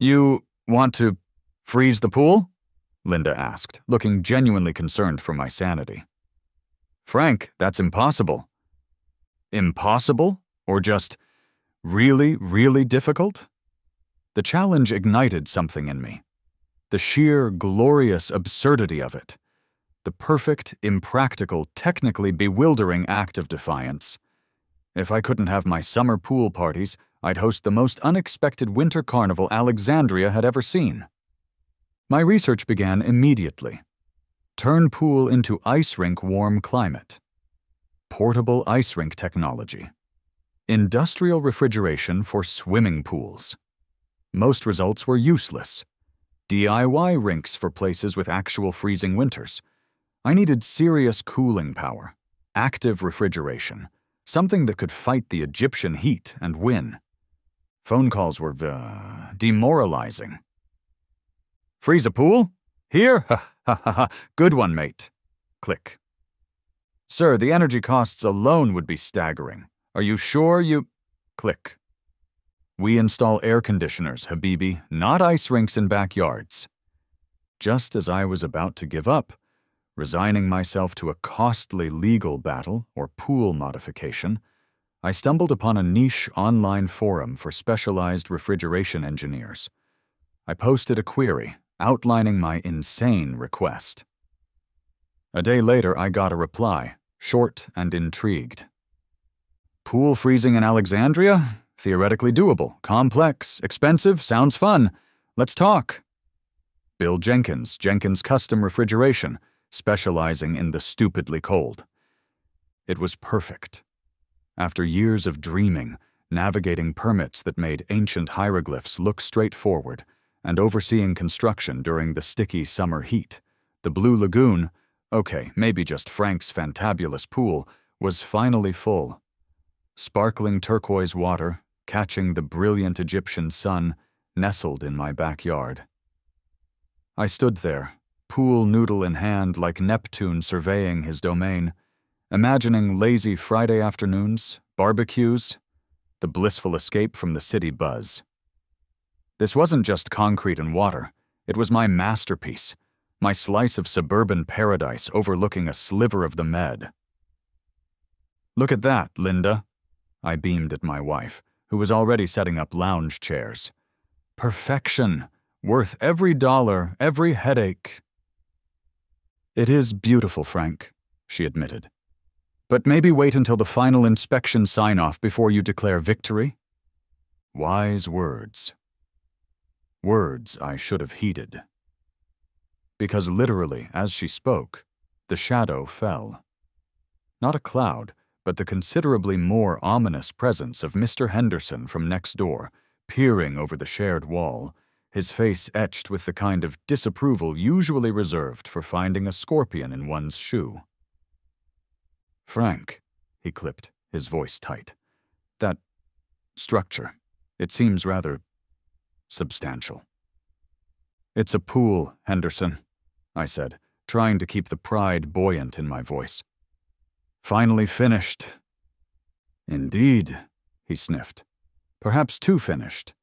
You want to freeze the pool? Linda asked, looking genuinely concerned for my sanity. Frank, that's impossible. Impossible? Or just really, really difficult? The challenge ignited something in me. The sheer, glorious absurdity of it. The perfect, impractical, technically bewildering act of defiance. If I couldn't have my summer pool parties, I'd host the most unexpected winter carnival Alexandria had ever seen. My research began immediately. Turn pool into ice rink warm climate. Portable ice rink technology. Industrial refrigeration for swimming pools. Most results were useless. DIY rinks for places with actual freezing winters. I needed serious cooling power, active refrigeration, something that could fight the Egyptian heat and win. Phone calls were demoralizing. Freeze a pool? Here? Ha ha ha ha. Good one, mate. Click. Sir, the energy costs alone would be staggering. Are you sure you... Click. We install air conditioners, Habibi, not ice rinks in backyards. Just as I was about to give up, resigning myself to a costly legal battle or pool modification, I stumbled upon a niche online forum for specialized refrigeration engineers. I posted a query outlining my insane request. A day later, I got a reply, short and intrigued. Pool freezing in Alexandria? Theoretically doable, complex, expensive, sounds fun. Let's talk. Bill Jenkins, Jenkins Custom Refrigeration, specializing in the stupidly cold. It was perfect. After years of dreaming, navigating permits that made ancient hieroglyphs look straightforward, and overseeing construction during the sticky summer heat, the Blue Lagoon, okay, maybe just Frank's fantabulous pool, was finally full. Sparkling turquoise water, catching the brilliant Egyptian sun, nestled in my backyard. I stood there, pool noodle in hand like Neptune surveying his domain, imagining lazy Friday afternoons, barbecues, the blissful escape from the city buzz. This wasn't just concrete and water. It was my masterpiece, my slice of suburban paradise overlooking a sliver of the Med. Look at that, Linda. I beamed at my wife, who was already setting up lounge chairs. Perfection, worth every dollar, every headache. It is beautiful, Frank, she admitted. But maybe wait until the final inspection sign-off before you declare victory? Wise words. Words I should have heeded. Because literally, as she spoke, the shadow fell. Not a cloud, but the considerably more ominous presence of Mr. Henderson from next door, peering over the shared wall, his face etched with the kind of disapproval usually reserved for finding a scorpion in one's shoe. Frank, he clipped, his voice tight. That structure, it seems rather substantial. It's a pool, Henderson, I said, trying to keep the pride buoyant in my voice. Finally finished. Indeed, he sniffed. Perhaps too finished.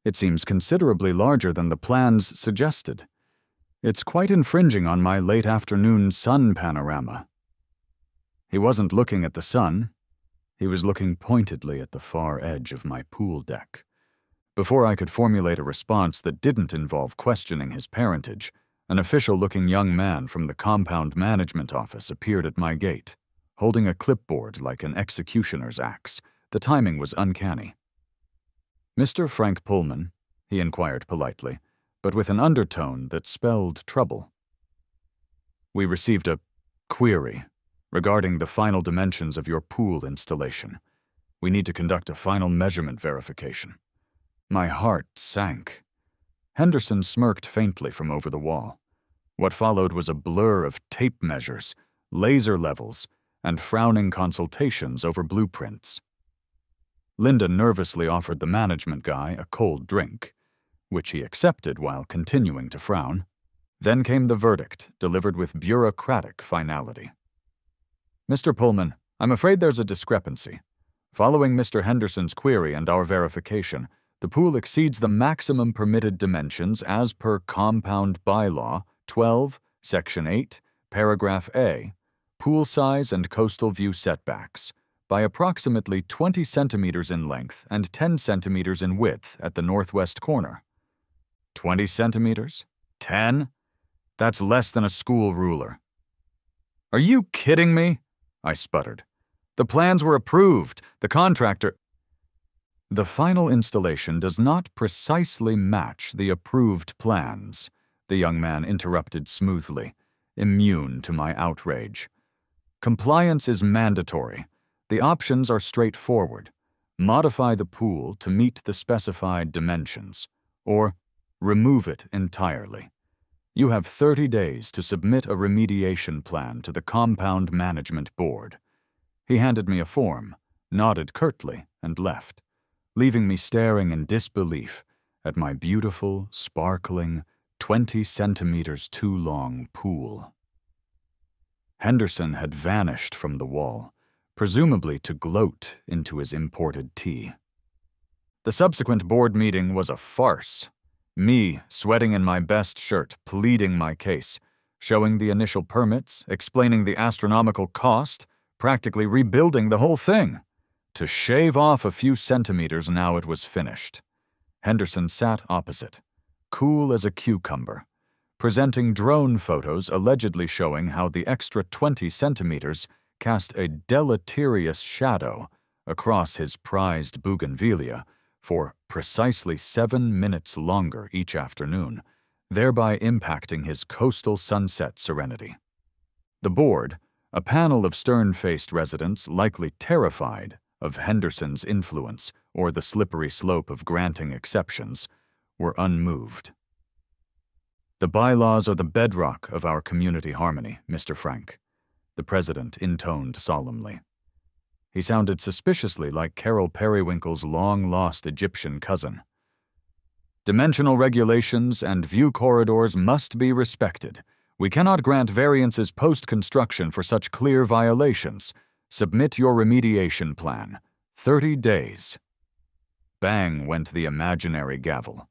It seems considerably larger than the plans suggested. It's quite infringing on my late afternoon sun panorama. He wasn't looking at the sun. He was looking pointedly at the far edge of my pool deck. Before I could formulate a response that didn't involve questioning his parentage, an official-looking young man from the compound management office appeared at my gate, holding a clipboard like an executioner's axe. The timing was uncanny. Mr. Frank Pullman, he inquired politely, but with an undertone that spelled trouble. We received a query regarding the final dimensions of your pool installation. We need to conduct a final measurement verification. My heart sank. Henderson smirked faintly from over the wall. What followed was a blur of tape measures, laser levels, and frowning consultations over blueprints. Linda nervously offered the management guy a cold drink, which he accepted while continuing to frown. Then came the verdict, delivered with bureaucratic finality. Mr. Pullman, I'm afraid there's a discrepancy. Following Mr. Henderson's query and our verification, The pool exceeds the maximum permitted dimensions as per Compound Bylaw 12, Section 8, Paragraph A, pool size and coastal view setbacks, by approximately 20 centimeters in length and 10 centimeters in width at the northwest corner. 20 centimeters? 10? That's less than a school ruler. Are you kidding me? I sputtered. The plans were approved. The contractor... The final installation does not precisely match the approved plans, the young man interrupted smoothly, immune to my outrage. Compliance is mandatory. The options are straightforward. Modify the pool to meet the specified dimensions, or remove it entirely. You have 30 days to submit a remediation plan to the Compound Management Board. He handed me a form, nodded curtly, and left, leaving me staring in disbelief at my beautiful, sparkling, 20 centimeters too long pool. Henderson had vanished from the wall, presumably to gloat into his imported tea. The subsequent board meeting was a farce. Me, sweating in my best shirt, pleading my case, showing the initial permits, explaining the astronomical cost, practically rebuilding the whole thing. To shave off a few centimeters now it was finished. Henderson sat opposite, cool as a cucumber, presenting drone photos allegedly showing how the extra 20 centimeters cast a deleterious shadow across his prized bougainvillea for precisely 7 minutes longer each afternoon, thereby impacting his coastal sunset serenity. The board, a panel of stern-faced residents likely terrified of Henderson's influence or the slippery slope of granting exceptions, were unmoved. The bylaws are the bedrock of our community harmony, Mr. Frank, the president intoned solemnly. He sounded suspiciously like Carol Periwinkle's long-lost Egyptian cousin. Dimensional regulations and view corridors must be respected. We cannot grant variances post-construction for such clear violations. Submit your remediation plan. 30 days. Bang went the imaginary gavel.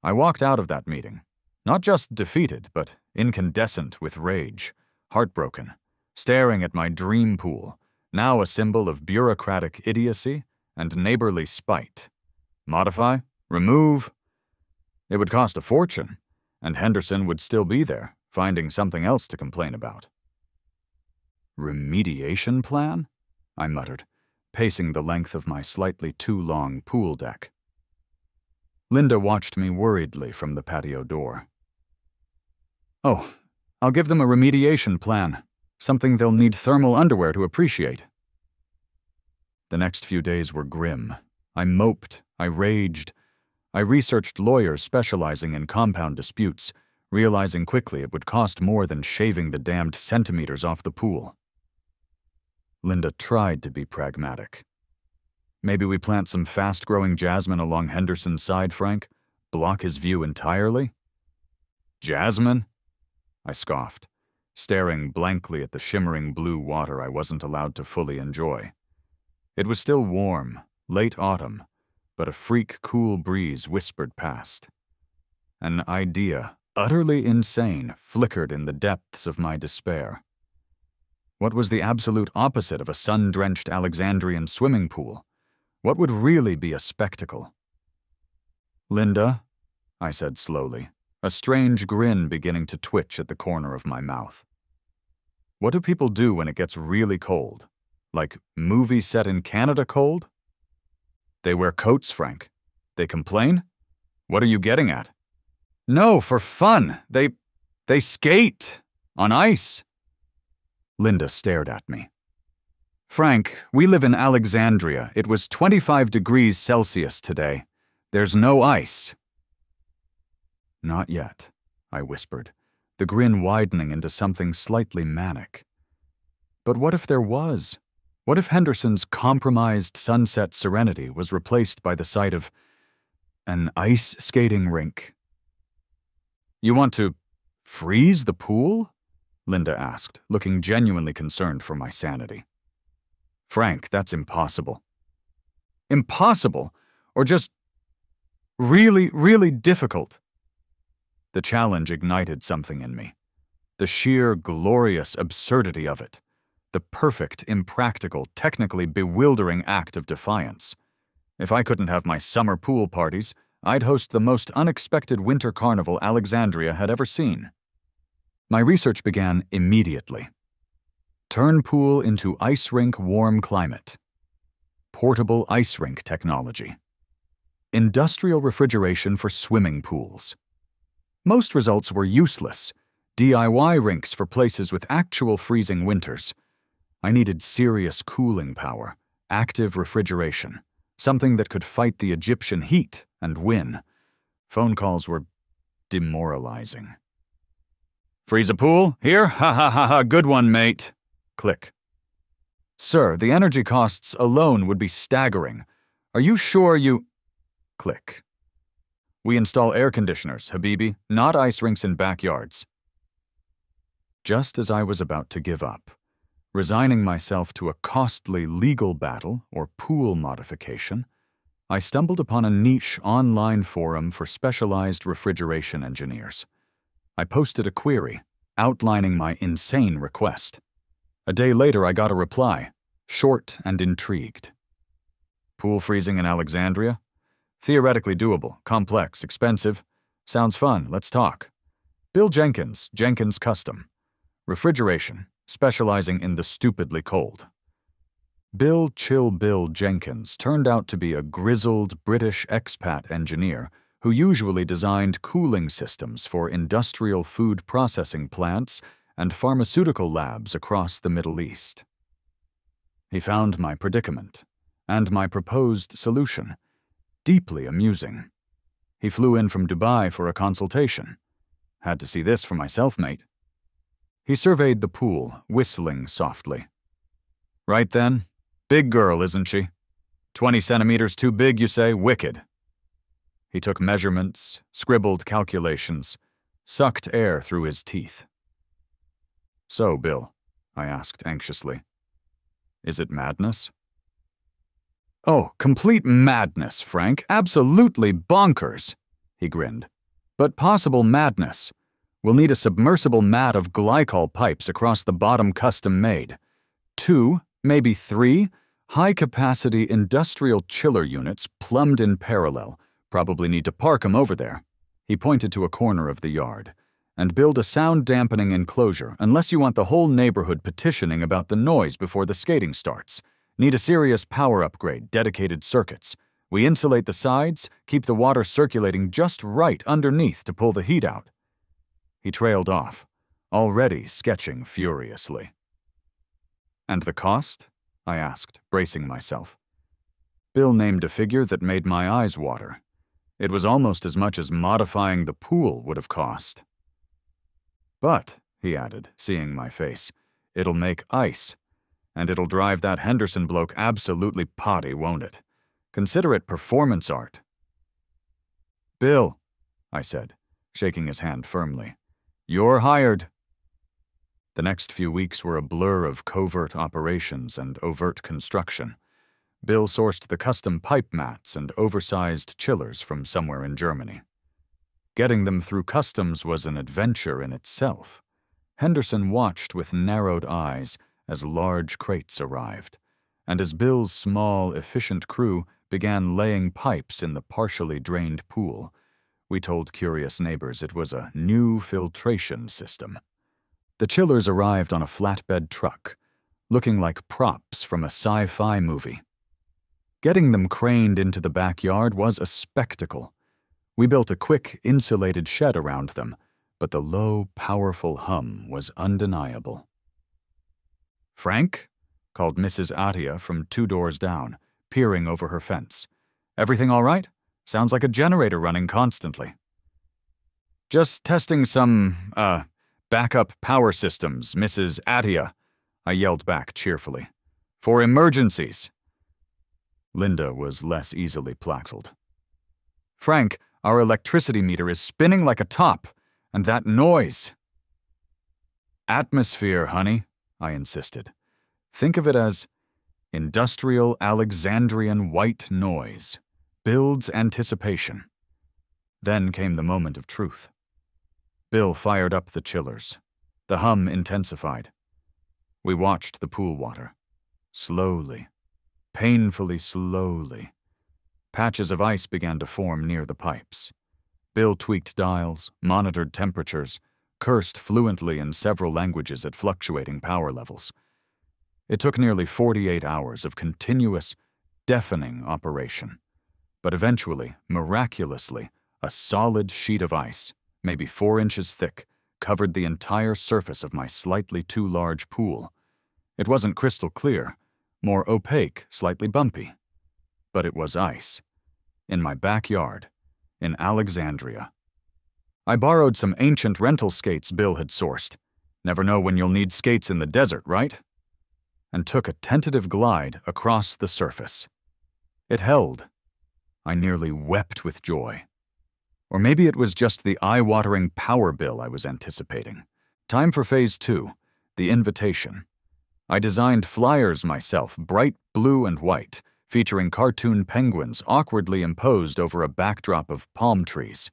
I walked out of that meeting, not just defeated, but incandescent with rage, heartbroken, staring at my dream pool, now a symbol of bureaucratic idiocy and neighborly spite. Modify? Remove? It would cost a fortune, and Henderson would still be there, finding something else to complain about. Remediation plan? I muttered, pacing the length of my slightly too long pool deck. Linda watched me worriedly from the patio door. Oh, I'll give them a remediation plan, something they'll need thermal underwear to appreciate. The next few days were grim. I moped, I raged. I researched lawyers specializing in compound disputes, realizing quickly it would cost more than shaving the damned centimeters off the pool. Linda tried to be pragmatic. Maybe we plant some fast-growing jasmine along Henderson's side, Frank? Block his view entirely? Jasmine? I scoffed, staring blankly at the shimmering blue water I wasn't allowed to fully enjoy. It was still warm, late autumn, but a freak cool breeze whispered past. An idea, utterly insane, flickered in the depths of my despair. What was the absolute opposite of a sun-drenched Alexandrian swimming pool? What would really be a spectacle? Linda, I said slowly, a strange grin beginning to twitch at the corner of my mouth. What do people do when it gets really cold? Like movie set in Canada cold? They wear coats, Frank. They complain? What are you getting at? No, for fun. They skate. On ice. Linda stared at me. Frank, we live in Alexandria. It was 25 degrees Celsius today. There's no ice. Not yet, I whispered, the grin widening into something slightly manic. But what if there was? What if Henderson's compromised sunset serenity was replaced by the sight of an ice skating rink? You want to freeze the pool? Linda asked, looking genuinely concerned for my sanity. Frank, that's impossible. Impossible? Or just Really, really difficult. The challenge ignited something in me. The sheer, glorious absurdity of it. The perfect, impractical, technically bewildering act of defiance. If I couldn't have my summer pool parties, I'd host the most unexpected winter carnival Alexandria had ever seen. My research began immediately. Turn pool into ice rink warm climate. Portable ice rink technology. Industrial refrigeration for swimming pools. Most results were useless. DIY rinks for places with actual freezing winters. I needed serious cooling power, active refrigeration, something that could fight the Egyptian heat and win. Phone calls were demoralizing. Freeze a pool? Here? Ha ha ha ha, good one, mate. Click. Sir, the energy costs alone would be staggering. Are you sure you... Click. We install air conditioners, Habibi, not ice rinks in backyards. Just as I was about to give up, resigning myself to a costly legal battle or pool modification, I stumbled upon a niche online forum for specialized refrigeration engineers. I posted a query, outlining my insane request. A day later, I got a reply, short and intrigued. Pool freezing in Alexandria? Theoretically doable, complex, expensive. Sounds fun, let's talk. Bill Jenkins, Jenkins Custom. Refrigeration, specializing in the stupidly cold. Bill Chill Bill Jenkins turned out to be a grizzled British expat engineer who usually designed cooling systems for industrial food processing plants and pharmaceutical labs across the Middle East. He found my predicament and my proposed solution deeply amusing. He flew in from Dubai for a consultation. Had to see this for myself, mate. He surveyed the pool, whistling softly. Right then, big girl, isn't she? 20 centimeters too big, you say? Wicked. He took measurements, scribbled calculations, sucked air through his teeth. So, Bill, I asked anxiously, is it madness? Oh, complete madness, Frank. Absolutely bonkers, he grinned. But possible madness. We'll need a submersible mat of glycol pipes across the bottom custom-made. 2, maybe 3, high-capacity industrial chiller units plumbed in parallel. Probably need to park 'em over there. He pointed to a corner of the yard. And build a sound-dampening enclosure unless you want the whole neighborhood petitioning about the noise before the skating starts. Need a serious power upgrade, dedicated circuits. We insulate the sides, keep the water circulating just right underneath to pull the heat out. He trailed off, already sketching furiously. And the cost? I asked, bracing myself. Bill named a figure that made my eyes water. It was almost as much as modifying the pool would have cost. But, he added, seeing my face, it'll make ice. And it'll drive that Henderson bloke absolutely potty, won't it? Consider it performance art. Bill, I said, shaking his hand firmly, you're hired. The next few weeks were a blur of covert operations and overt construction. Bill sourced the custom pipe mats and oversized chillers from somewhere in Germany. Getting them through customs was an adventure in itself. Henderson watched with narrowed eyes as large crates arrived, and as Bill's small, efficient crew began laying pipes in the partially drained pool, we told curious neighbors it was a new filtration system. The chillers arrived on a flatbed truck, looking like props from a sci-fi movie. Getting them craned into the backyard was a spectacle. We built a quick, insulated shed around them, but the low, powerful hum was undeniable. Frank? Called Mrs. Atia from 2 doors down, peering over her fence. Everything all right? Sounds like a generator running constantly. Just testing some, backup power systems, Mrs. Atia, I yelled back cheerfully. For emergencies. Linda was less easily plaxled. Frank, our electricity meter is spinning like a top, and that noise. Atmosphere, honey, I insisted. Think of it as industrial Alexandrian white noise. Builds anticipation. Then came the moment of truth. Bill fired up the chillers. The hum intensified. We watched the pool water. Slowly, painfully slowly. Patches of ice began to form near the pipes. Bill tweaked dials, monitored temperatures, cursed fluently in several languages at fluctuating power levels. It took nearly 48 hours of continuous, deafening operation. But eventually, miraculously, a solid sheet of ice, maybe 4 inches thick, covered the entire surface of my slightly too large pool. It wasn't crystal clear, more opaque, slightly bumpy. But it was ice. In my backyard, in Alexandria. I borrowed some ancient rental skates Bill had sourced. Never know when you'll need skates in the desert, right? And took a tentative glide across the surface. It held. I nearly wept with joy. Or maybe it was just the eye-watering power bill I was anticipating. Time for Phase 2, the invitation. I designed flyers myself, bright blue and white, featuring cartoon penguins awkwardly imposed over a backdrop of palm trees.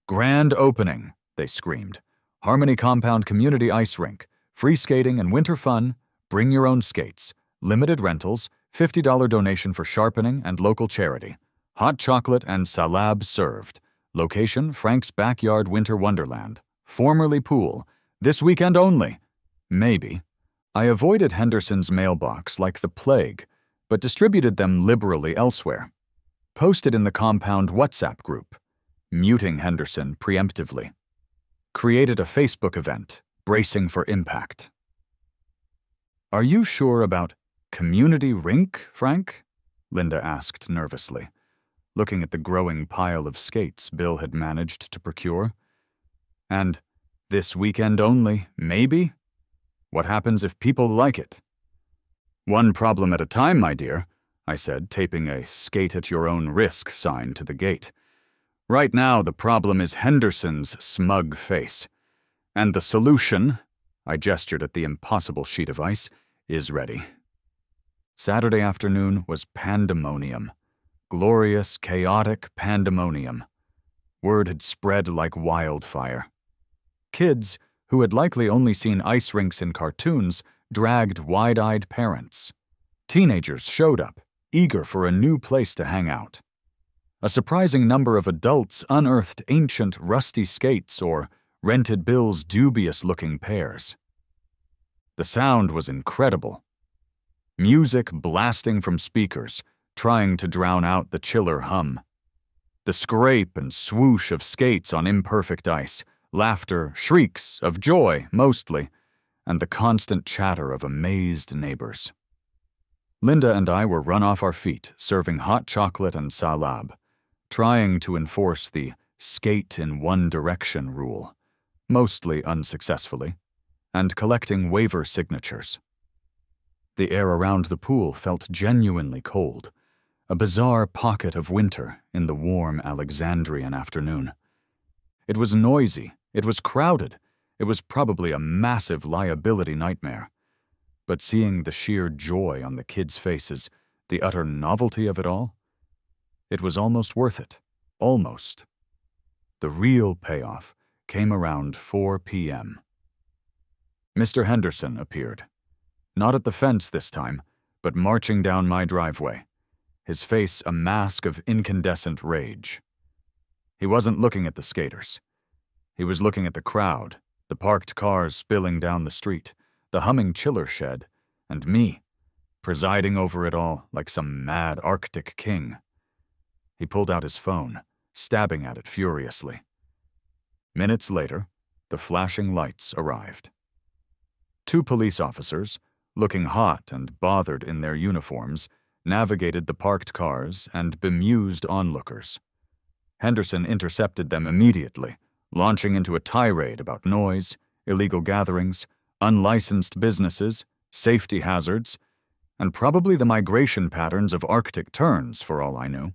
"Grand opening," they screamed. "Harmony Compound Community Ice Rink. Free skating and winter fun. Bring your own skates. Limited rentals. $50 donation for sharpening and local charity. Hot chocolate and salab served. Location, Frank's Backyard Winter Wonderland. Formerly pool. This weekend only." Maybe. I avoided Henderson's mailbox like the plague, but distributed them liberally elsewhere. Posted in the compound WhatsApp group, muting Henderson preemptively. Created a Facebook event, bracing for impact. "Are you sure about Community Rink, Frank?" Linda asked nervously, looking at the growing pile of skates Bill had managed to procure. "And this weekend only, maybe? What happens if people like it?" "One problem at a time, my dear," I said, taping a skate-at-your-own-risk sign to the gate. "Right now, the problem is Henderson's smug face. And the solution," I gestured at the impossible sheet of ice, "is ready." Saturday afternoon was pandemonium. Glorious, chaotic pandemonium. Word had spread like wildfire. Kids, who had likely only seen ice rinks in cartoons, dragged wide-eyed parents. Teenagers showed up, eager for a new place to hang out. A surprising number of adults unearthed ancient rusty skates or rented Bill's dubious-looking pairs. The sound was incredible. Music blasting from speakers, trying to drown out the chiller hum. The scrape and swoosh of skates on imperfect ice, laughter, shrieks of joy, mostly, and the constant chatter of amazed neighbors. Linda and I were run off our feet, serving hot chocolate and salab, trying to enforce the skate-in-one-direction rule, mostly unsuccessfully, and collecting waiver signatures. The air around the pool felt genuinely cold, a bizarre pocket of winter in the warm Alexandrian afternoon. It was noisy, it was crowded, it was probably a massive liability nightmare. But seeing the sheer joy on the kids' faces, the utter novelty of it all, it was almost worth it. Almost. The real payoff came around 4 p.m. Mr. Henderson appeared. Not at the fence this time, but marching down my driveway, his face a mask of incandescent rage. He wasn't looking at the skaters. He was looking at the crowd, the parked cars spilling down the street, the humming chiller shed, and me, presiding over it all like some mad Arctic king. He pulled out his phone, stabbing at it furiously. Minutes later, the flashing lights arrived. 2 police officers, looking hot and bothered in their uniforms, navigated the parked cars and bemused onlookers. Henderson intercepted them immediately, launching into a tirade about noise, illegal gatherings, unlicensed businesses, safety hazards, and probably the migration patterns of Arctic terns, for all I knew.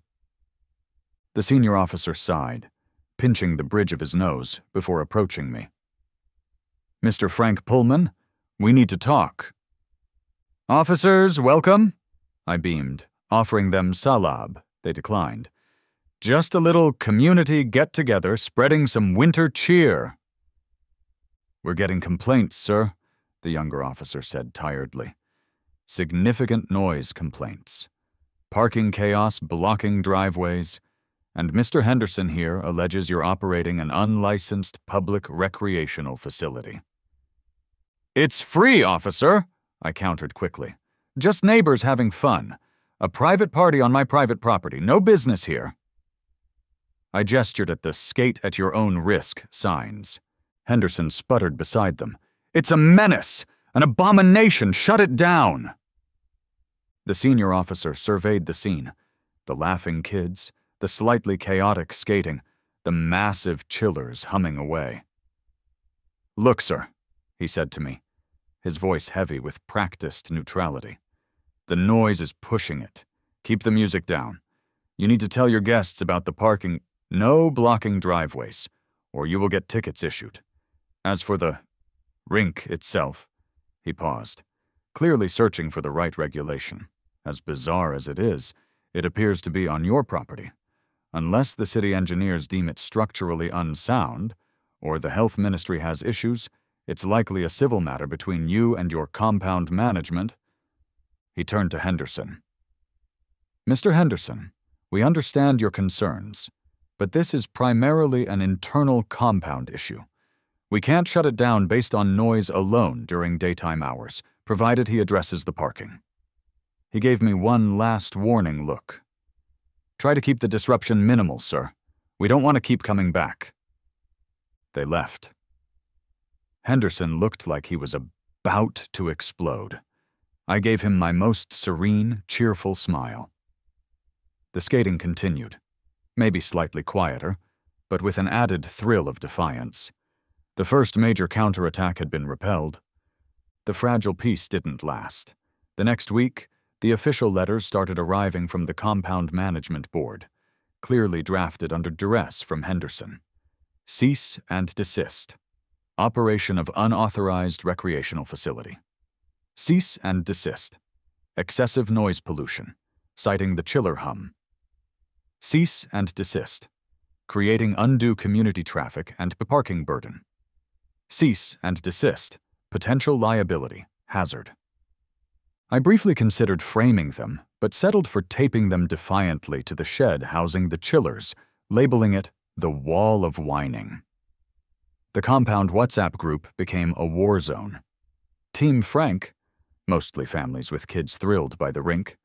The senior officer sighed, pinching the bridge of his nose before approaching me. "Mr. Frank Pullman, we need to talk." "Officers, welcome," I beamed, offering them salab. They declined. Just a little community get-together spreading some winter cheer. We're getting complaints, sir, the younger officer said tiredly. Significant noise complaints. Parking chaos blocking driveways, and Mr. Henderson here alleges you're operating an unlicensed public recreational facility. It's free, officer, I countered quickly. Just neighbors having fun. A private party on my private property. No business here. I gestured at the skate at your own risk signs. Henderson sputtered beside them. It's a menace! An abomination! Shut it down! The senior officer surveyed the scene. The laughing kids, the slightly chaotic skating, the massive chillers humming away. Look, sir, he said to me, his voice heavy with practiced neutrality. The noise is pushing it. Keep the music down. You need to tell your guests about the parking. No blocking driveways, or you will get tickets issued. As for the rink itself, he paused, clearly searching for the right regulation. As bizarre as it is, it appears to be on your property. Unless the city engineers deem it structurally unsound, or the health ministry has issues, it's likely a civil matter between you and your compound management. He turned to Henderson. Mr. Henderson, we understand your concerns, but this is primarily an internal compound issue. We can't shut it down based on noise alone during daytime hours, provided he addresses the parking. He gave me one last warning look. Try to keep the disruption minimal, sir. We don't want to keep coming back. They left. Henderson looked like he was about to explode. I gave him my most serene, cheerful smile. The skating continued, maybe slightly quieter, but with an added thrill of defiance. The first major counterattack had been repelled. The fragile peace didn't last. The next week, the official letters started arriving from the Compound Management Board, clearly drafted under duress from Henderson. Cease and desist. Operation of unauthorized recreational facility. Cease and desist. Excessive noise pollution, citing the chiller hum. Cease and desist. Creating undue community traffic and parking burden. Cease and desist. Potential liability, hazard. I briefly considered framing them, but settled for taping them defiantly to the shed housing the chillers, labeling it the Wall of Whining. The compound WhatsApp group became a war zone. Team Frank, mostly families with kids thrilled by the rink,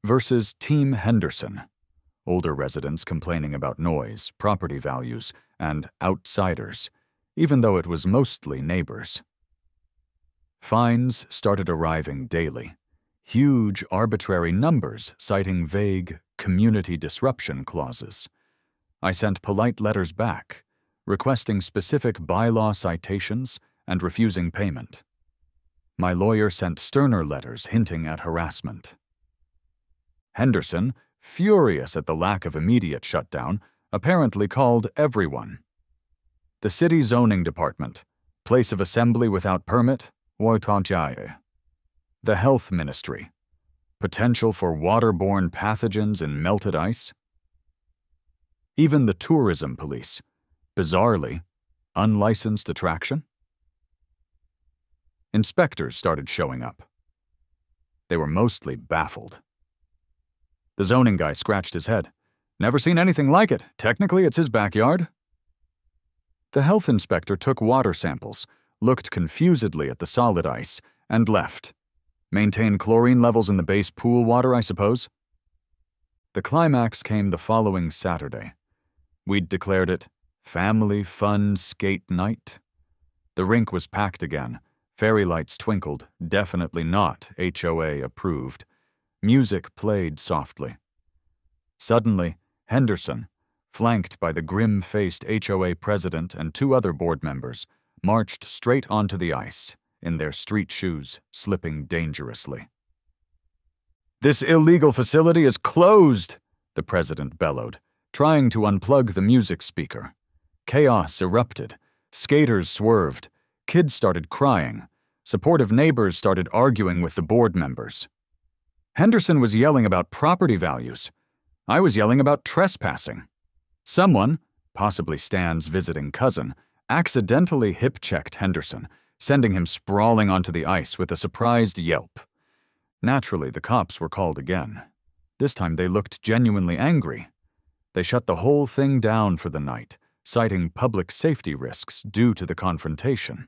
versus Team Henderson, older residents complaining about noise, property values, and outsiders, even though it was mostly neighbors. Fines started arriving daily. Huge arbitrary numbers citing vague community disruption clauses. I sent polite letters back, requesting specific bylaw citations and refusing payment. My lawyer sent sterner letters hinting at harassment. Henderson, furious at the lack of immediate shutdown, apparently called everyone. The city zoning department, place of assembly without permit, the health ministry, potential for waterborne pathogens in melted ice. Even the tourism police, bizarrely, unlicensed attraction. Inspectors started showing up. They were mostly baffled. The zoning guy scratched his head. Never seen anything like it. Technically, it's his backyard. The health inspector took water samples, looked confusedly at the solid ice, and left. Maintain chlorine levels in the base pool water, I suppose? The climax came the following Saturday. We'd declared it Family Fun Skate Night. The rink was packed again. Fairy lights twinkled, definitely not HOA approved. Music played softly. Suddenly, Henderson, flanked by the grim-faced HOA president and 2 other board members, marched straight onto the ice, in their street shoes, slipping dangerously. "This illegal facility is closed," the president bellowed, trying to unplug the music speaker. Chaos erupted. Skaters swerved. Kids started crying. Supportive neighbors started arguing with the board members. Henderson was yelling about property values. I was yelling about trespassing. Someone, possibly Stan's visiting cousin, accidentally hip-checked Henderson, sending him sprawling onto the ice with a surprised yelp. Naturally, the cops were called again. This time they looked genuinely angry. They shut the whole thing down for the night, citing public safety risks due to the confrontation.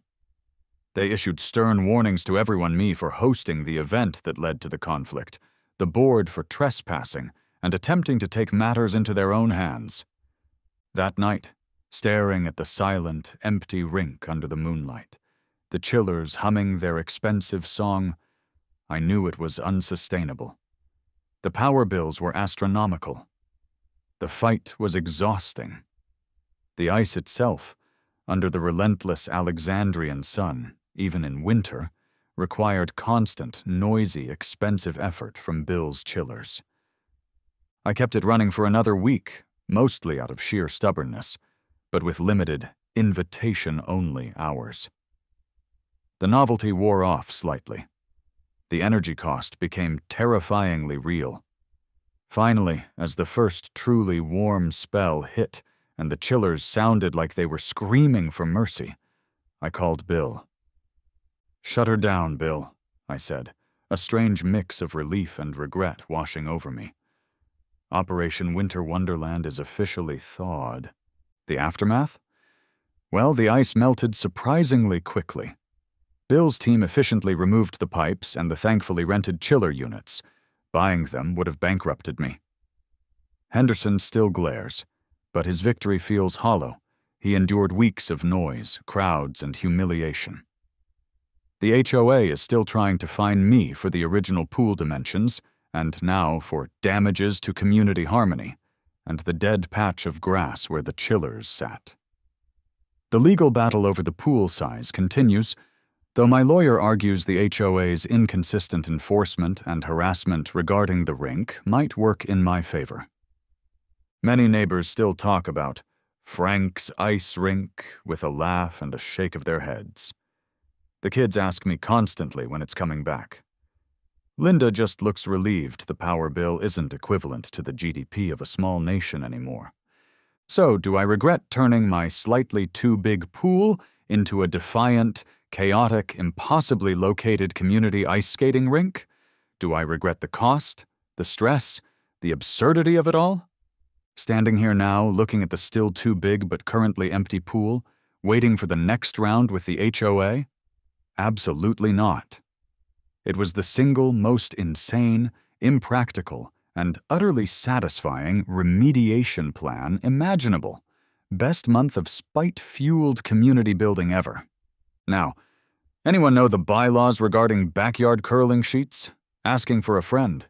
They issued stern warnings to everyone, me for hosting the event that led to the conflict, the board for trespassing, and attempting to take matters into their own hands. That night, staring at the silent, empty rink under the moonlight, the chillers humming their expensive song, I knew it was unsustainable. The power bills were astronomical. The fight was exhausting. The ice itself, under the relentless Alexandrian sun, even in winter, required constant, noisy, expensive effort from Bill's chillers. I kept it running for another week, mostly out of sheer stubbornness, but with limited, invitation-only hours. The novelty wore off slightly. The energy cost became terrifyingly real. Finally, as the first truly warm spell hit and the chillers sounded like they were screaming for mercy, I called Bill. "Shut her down, Bill," I said, a strange mix of relief and regret washing over me. Operation Winter Wonderland is officially thawed. The aftermath? Well, the ice melted surprisingly quickly. Bill's team efficiently removed the pipes and the thankfully rented chiller units. Buying them would have bankrupted me. Henderson still glares, but his victory feels hollow. He endured weeks of noise, crowds, and humiliation. The HOA is still trying to fine me for the original pool dimensions, and now for damages to community harmony, and the dead patch of grass where the chillers sat. The legal battle over the pool size continues, though my lawyer argues the HOA's inconsistent enforcement and harassment regarding the rink might work in my favor. Many neighbors still talk about Frank's ice rink with a laugh and a shake of their heads. The kids ask me constantly when it's coming back. Linda just looks relieved the power bill isn't equivalent to the GDP of a small nation anymore. So, do I regret turning my slightly too big pool into a defiant, chaotic, impossibly located community ice skating rink? Do I regret the cost, the stress, the absurdity of it all? Standing here now, looking at the still too big but currently empty pool, waiting for the next round with the HOA? Absolutely not. It was the single most insane, impractical, and utterly satisfying remediation plan imaginable. Best month of spite-fueled community building ever. Now, anyone know the bylaws regarding backyard curling sheets? Asking for a friend.